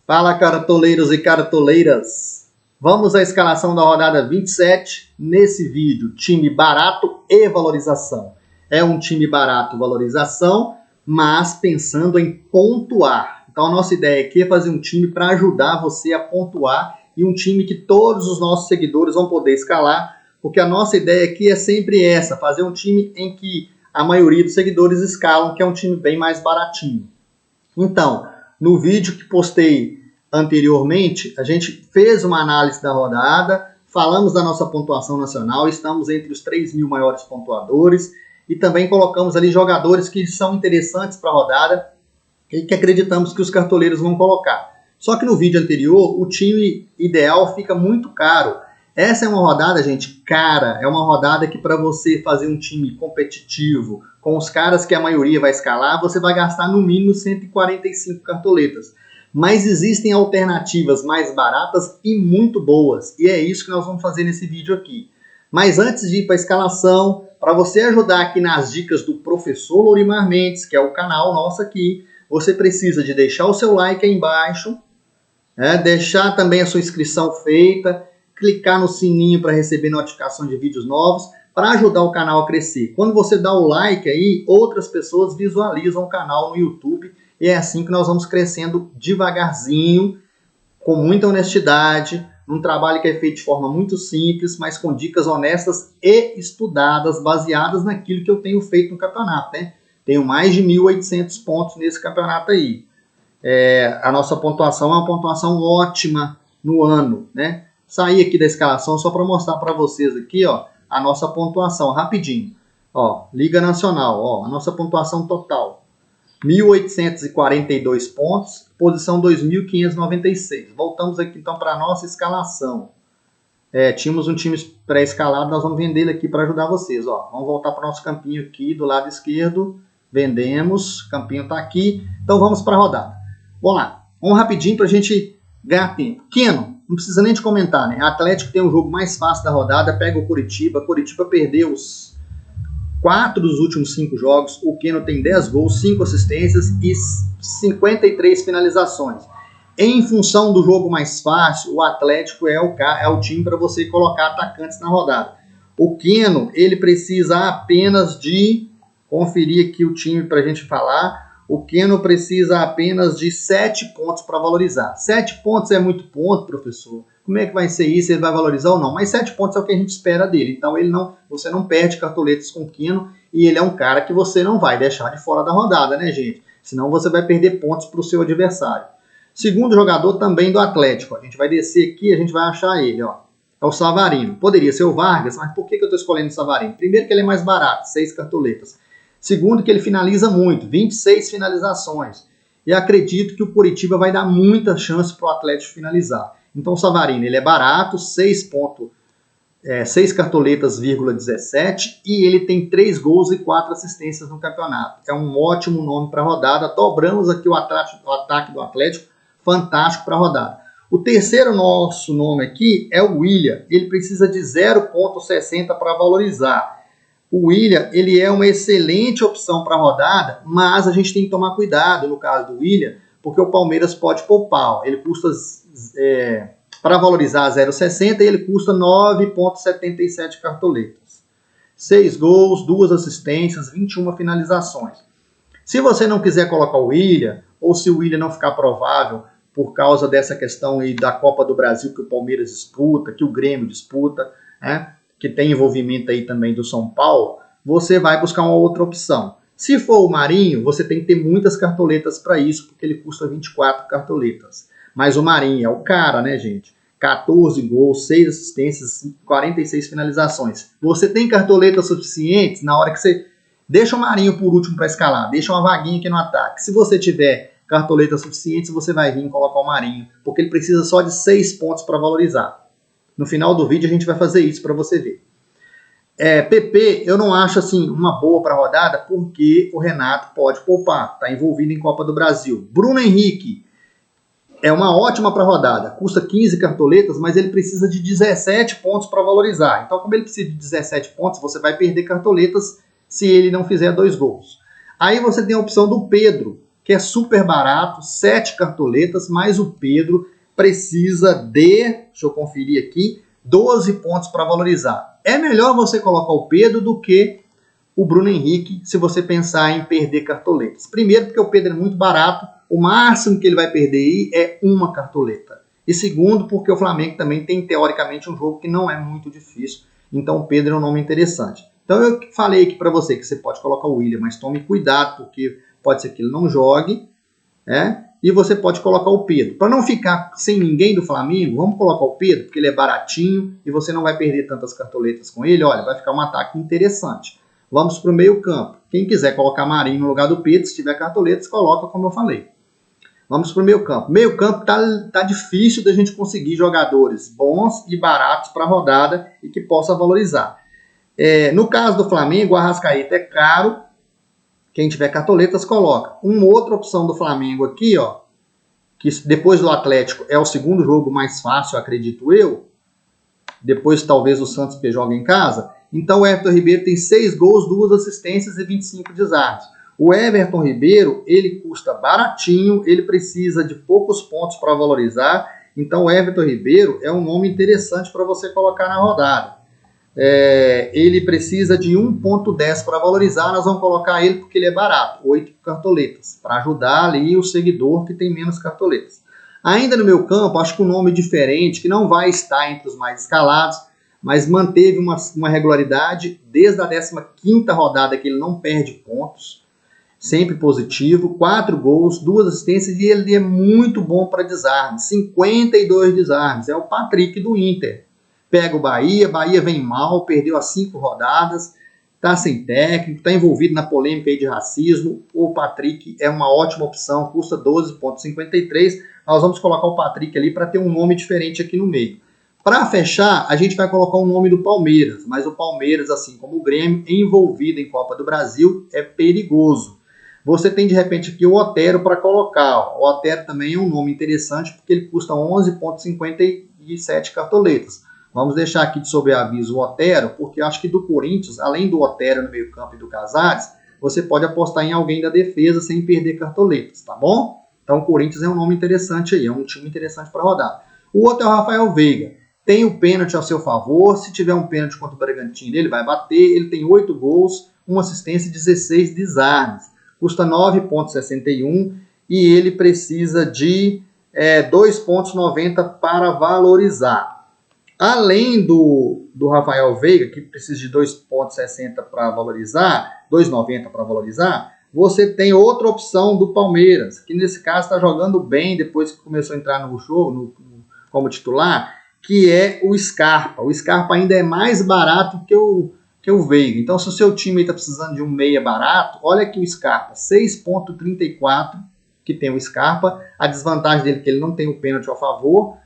Fala, cartoleiros e cartoleiras! Vamos à escalação da rodada 27. Nesse vídeo, time barato e valorização. É um time barato, valorização, mas pensando em pontuar. Então a nossa ideia aqui é fazer um time para ajudar você a pontuar e um time que todos os nossos seguidores vão poder escalar, porque a nossa ideia aqui é sempre essa, fazer um time em que a maioria dos seguidores escalam, que é um time bem mais baratinho. Então, no vídeo que postei anteriormente, a gente fez uma análise da rodada, falamos da nossa pontuação nacional, estamos entre os 3.000 maiores pontuadores e também colocamos ali jogadores que são interessantes para a rodada e que acreditamos que os cartoleiros vão colocar. Só que no vídeo anterior, o time ideal fica muito caro. Essa é uma rodada, gente, cara. É uma rodada que para você fazer um time competitivo, com os caras que a maioria vai escalar, você vai gastar no mínimo 145 cartoletas. Mas existem alternativas mais baratas e muito boas. E é isso que nós vamos fazer nesse vídeo aqui. Mas antes de ir para a escalação, para você ajudar aqui nas dicas do professor Lorimar Mendes, que é o canal nosso aqui, você precisa de deixar o seu like aí embaixo, deixar também a sua inscrição feita, clicar no sininho para receber notificação de vídeos novos, para ajudar o canal a crescer. Quando você dá o like aí, outras pessoas visualizam o canal no YouTube e é assim que nós vamos crescendo devagarzinho, com muita honestidade, num trabalho que é feito de forma muito simples, mas com dicas honestas e estudadas, baseadas naquilo que eu tenho feito no campeonato, né? Tenho mais de 1.800 pontos nesse campeonato aí. A nossa pontuação é uma pontuação ótima no ano, né? Saí aqui da escalação só para mostrar para vocês aqui, ó, a nossa pontuação, rapidinho. Ó, Liga Nacional, ó, a nossa pontuação total. 1.842 pontos, posição 2.596. Voltamos aqui então para a nossa escalação. Tínhamos um time pré-escalado, nós vamos vender ele aqui para ajudar vocês. Ó. Vamos voltar para o nosso campinho aqui do lado esquerdo. Vendemos, o campinho está aqui. Então vamos para a rodada. Vamos lá, vamos rapidinho para a gente ganhar tempo. Keno, não precisa nem de comentar, né? Atlético tem o jogo mais fácil da rodada, pega o Coritiba. Coritiba perdeu os 4 dos últimos 5 jogos. O Keno tem 10 gols, 5 assistências e 53 finalizações. Em função do jogo mais fácil, o Atlético é o time para você colocar atacantes na rodada. O Keno, ele precisa apenas de... Conferir aqui o time para a gente falar. O Keno precisa apenas de 7 pontos para valorizar. 7 pontos é muito ponto, professor. Como é que vai ser isso? Ele vai valorizar ou não? Mas 7 pontos é o que a gente espera dele. Então você não perde cartoletas com o Keno e ele é um cara que você não vai deixar de fora da rodada, né, gente? Senão você vai perder pontos para o seu adversário. Segundo jogador também do Atlético. A gente vai descer aqui e a gente vai achar ele, ó. É o Savarino. Poderia ser o Vargas, mas por que eu estou escolhendo o Savarino? Primeiro que ele é mais barato, 6 cartoletas. Segundo que ele finaliza muito, 26 finalizações. E acredito que o Coritiba vai dar muita chance para o Atlético finalizar. Então o Savarino, ele é barato, 6 cartoletas, 17, e ele tem 3 gols e 4 assistências no campeonato. É um ótimo nome para a rodada. Dobramos aqui o ataque do Atlético, fantástico para a rodada. O terceiro nosso nome aqui é o William. Ele precisa de 0,60 para valorizar. O William, ele é uma excelente opção para a rodada, mas a gente tem que tomar cuidado no caso do William, porque o Palmeiras pode poupar. Ele custa, para valorizar 0,60, ele custa 9,77 cartoletas. 6 gols, 2 assistências, 21 finalizações. Se você não quiser colocar o William, ou se o William não ficar provável por causa dessa questão aí da Copa do Brasil que o Palmeiras disputa, que o Grêmio disputa, né? Que tem envolvimento aí também do São Paulo, você vai buscar uma outra opção. Se for o Marinho, você tem que ter muitas cartoletas para isso, porque ele custa 24 cartoletas. Mas o Marinho é o cara, né, gente? 14 gols, 6 assistências, 46 finalizações. Você tem cartoletas suficientes na hora que você... Deixa o Marinho por último para escalar, deixa uma vaguinha aqui no ataque. Se você tiver cartoletas suficientes, você vai vir e colocar o Marinho, porque ele precisa só de 6 pontos para valorizar. No final do vídeo a gente vai fazer isso para você ver. PP, eu não acho assim uma boa para a rodada, porque o Renato pode poupar, está envolvido em Copa do Brasil. Bruno Henrique é uma ótima para a rodada, custa 15 cartoletas, mas ele precisa de 17 pontos para valorizar. Então, como ele precisa de 17 pontos, você vai perder cartoletas se ele não fizer 2 gols. Aí você tem a opção do Pedro, que é super barato, 7 cartoletas, mas o Pedro precisa de, deixa eu conferir aqui, 12 pontos para valorizar. É melhor você colocar o Pedro do que o Bruno Henrique, se você pensar em perder cartoletas. Primeiro, porque o Pedro é muito barato, o máximo que ele vai perder aí é uma cartoleta. E segundo, porque o Flamengo também tem, teoricamente, um jogo que não é muito difícil. Então, o Pedro é um nome interessante. Então, eu falei aqui para você que você pode colocar o William, mas tome cuidado, porque pode ser que ele não jogue, né? E você pode colocar o Pedro. Para não ficar sem ninguém do Flamengo, vamos colocar o Pedro, porque ele é baratinho e você não vai perder tantas cartoletas com ele. Olha, vai ficar um ataque interessante. Vamos para o meio campo. Quem quiser colocar Marinho no lugar do Pedro, se tiver cartoletas, coloca como eu falei. Vamos para o meio campo. Meio campo tá difícil da gente conseguir jogadores bons e baratos para a rodada e que possa valorizar. No caso do Flamengo, o Arrascaeta é caro. Quem tiver cartoletas, coloca. Uma outra opção do Flamengo aqui, ó, que depois do Atlético é o segundo jogo mais fácil, acredito eu. Depois talvez o Santos jogue em casa. Então o Everton Ribeiro tem 6 gols, 2 assistências e 25 desarmes. O Everton Ribeiro, ele custa baratinho, ele precisa de poucos pontos para valorizar. Então o Everton Ribeiro é um nome interessante para você colocar na rodada. Ele precisa de 1.10 para valorizar, nós vamos colocar ele porque ele é barato, 8 cartoletas, para ajudar ali o seguidor que tem menos cartoletas. Ainda no meu campo, acho que um nome diferente, que não vai estar entre os mais escalados, mas manteve uma regularidade desde a 15ª rodada que ele não perde pontos, sempre positivo, 4 gols, 2 assistências e ele é muito bom para desarmes, 52 desarmes, é o Patrick do Inter. Pega o Bahia vem mal, perdeu as 5 rodadas, está sem técnico, está envolvido na polêmica aí de racismo. O Patrick é uma ótima opção, custa 12,53. Nós vamos colocar o Patrick ali para ter um nome diferente aqui no meio. Para fechar, a gente vai colocar o nome do Palmeiras, mas o Palmeiras, assim como o Grêmio, envolvido em Copa do Brasil, é perigoso. Você tem de repente aqui o Otero para colocar. O Otero também é um nome interessante porque ele custa 11,57 cartoletas. Vamos deixar aqui de sobreaviso o Otero, porque eu acho que do Corinthians, além do Otero no meio campo e do Casares, você pode apostar em alguém da defesa sem perder cartoletas, tá bom? Então o Corinthians é um nome interessante aí, é um time interessante para rodar. O outro é o Rafael Veiga. Tem o pênalti ao seu favor, se tiver um pênalti contra o Bragantino, ele vai bater, ele tem 8 gols, 1 assistência e 16 desarmes. Custa 9,61 e ele precisa de 2,90 para valorizar. Além do Rafael Veiga, que precisa de 2,60 para valorizar, 2,90 para valorizar, você tem outra opção do Palmeiras, que nesse caso está jogando bem depois que começou a entrar no jogo como titular, que é o Scarpa. O Scarpa ainda é mais barato que o Veiga. Então, se o seu time está precisando de um meia barato, olha aqui o Scarpa, 6,34 que tem o Scarpa. A desvantagem dele é que ele não tem o pênalti a favor,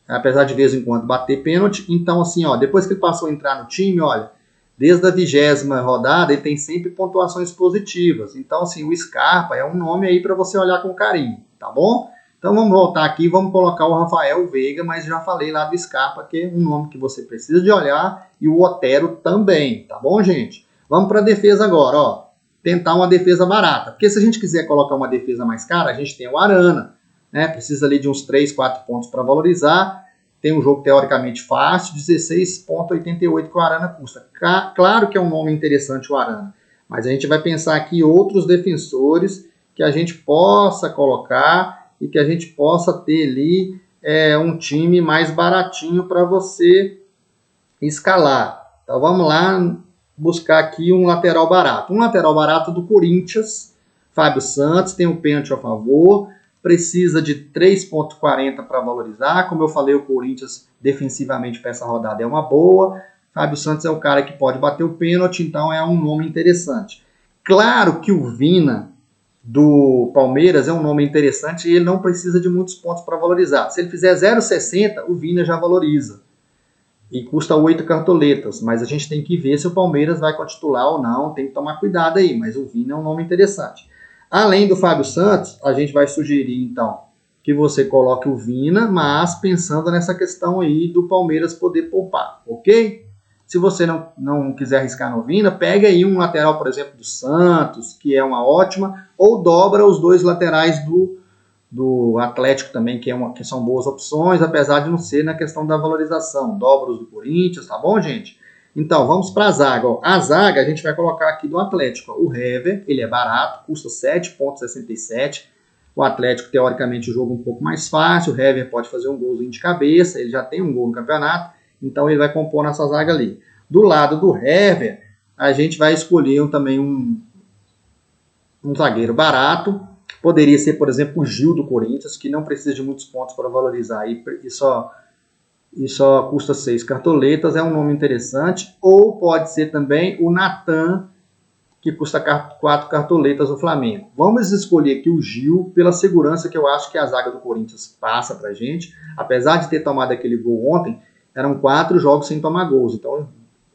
apesar de vez em quando bater pênalti. Então, assim, ó, depois que ele passou a entrar no time, olha, desde a 20ª rodada, ele tem sempre pontuações positivas. Então, assim, o Scarpa é um nome aí para você olhar com carinho, tá bom? Então, vamos voltar aqui, vamos colocar o Rafael Veiga, mas já falei lá do Scarpa, que é um nome que você precisa de olhar, e o Otero também, tá bom, gente? Vamos para a defesa agora, ó, tentar uma defesa barata. Porque se a gente quiser colocar uma defesa mais cara, a gente tem o Arana, né? Precisa ali de uns 3, 4 pontos para valorizar. Tem um jogo teoricamente fácil, 16,88 que o Arana custa. Claro que é um nome interessante o Arana, mas a gente vai pensar aqui outros defensores que a gente possa colocar e que a gente possa ter ali um time mais baratinho para você escalar. Então vamos lá buscar aqui um lateral barato. Um lateral barato do Corinthians, Fábio Santos, tem um pênalti a favor, precisa de 3,40 para valorizar. Como eu falei, o Corinthians defensivamente para essa rodada é uma boa. Fábio Santos é o cara que pode bater o pênalti, então é um nome interessante. Claro que o Vina do Palmeiras é um nome interessante e ele não precisa de muitos pontos para valorizar. Se ele fizer 0,60, o Vina já valoriza. E custa 8 cartoletas, mas a gente tem que ver se o Palmeiras vai com a titular ou não, tem que tomar cuidado aí, mas o Vina é um nome interessante. Além do Fábio Santos, a gente vai sugerir, então, que você coloque o Vina, mas pensando nessa questão aí do Palmeiras poder poupar, ok? Se você não quiser arriscar no Vina, pega aí um lateral, por exemplo, do Santos, que é uma ótima, ou dobra os dois laterais do Atlético também, que são boas opções, apesar de não ser na questão da valorização. Dobra os do Corinthians, tá bom, gente? Então, vamos para a zaga. Ó. A zaga a gente vai colocar aqui do Atlético. Ó. O Hever, ele é barato, custa 7,67. O Atlético, teoricamente, o jogo um pouco mais fácil. O Hever pode fazer um golzinho de cabeça, ele já tem um gol no campeonato, então ele vai compor nessa zaga ali. Do lado do Hever, a gente vai escolher também um zagueiro barato. Poderia ser, por exemplo, o Gil do Corinthians, que não precisa de muitos pontos para valorizar e só custa 6 cartoletas, é um nome interessante. Ou pode ser também o Natan, que custa 4 cartoletas do Flamengo. Vamos escolher aqui o Gil pela segurança que eu acho que a zaga do Corinthians passa pra gente. Apesar de ter tomado aquele gol ontem, eram 4 jogos sem tomar gols. Então,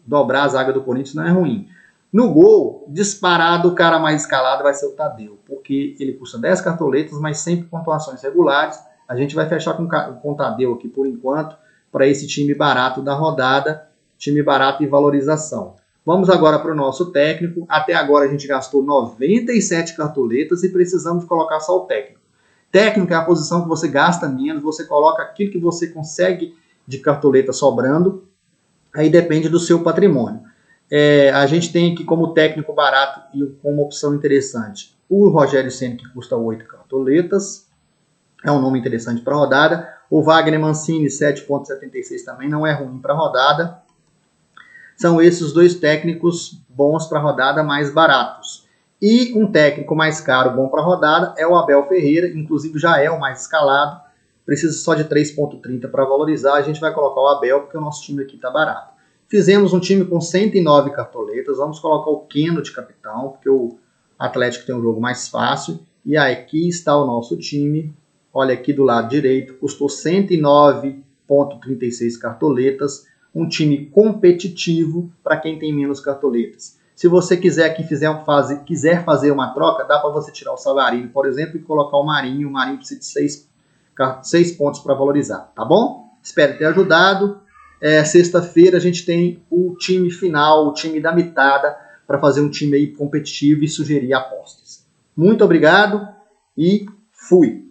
dobrar a zaga do Corinthians não é ruim. No gol, disparado, o cara mais escalado vai ser o Tadeu, porque ele custa 10 cartoletas, mas sempre pontuações regulares. A gente vai fechar com o Tadeu aqui por enquanto, para esse time barato da rodada, time barato e valorização. Vamos agora para o nosso técnico. Até agora a gente gastou 97 cartoletas e precisamos colocar só o técnico. Técnico é a posição que você gasta menos, você coloca aquilo que você consegue de cartoleta sobrando, aí depende do seu patrimônio. A gente tem aqui como técnico barato e como opção interessante o Rogério Ceni, que custa 8 cartoletas, é um nome interessante para a rodada. O Wagner Mancini, 7,76 também não é ruim para a rodada. São esses os dois técnicos bons para a rodada, mais baratos. E um técnico mais caro, bom para a rodada, é o Abel Ferreira, inclusive já é o mais escalado, precisa só de 3,30 para valorizar, a gente vai colocar o Abel porque o nosso time aqui está barato. Fizemos um time com 109 cartoletas, vamos colocar o Keno de capitão, porque o Atlético tem um jogo mais fácil, e aqui está o nosso time, olha aqui do lado direito, custou 109,36 cartoletas, um time competitivo para quem tem menos cartoletas. Se você quiser quiser fazer uma troca, dá para você tirar o Savarino, por exemplo, e colocar o Marinho. O Marinho precisa de 6 pontos para valorizar, tá bom? Espero ter ajudado. Sexta-feira a gente tem o time final, o time da mitada, para fazer um time aí competitivo e sugerir apostas. Muito obrigado e fui!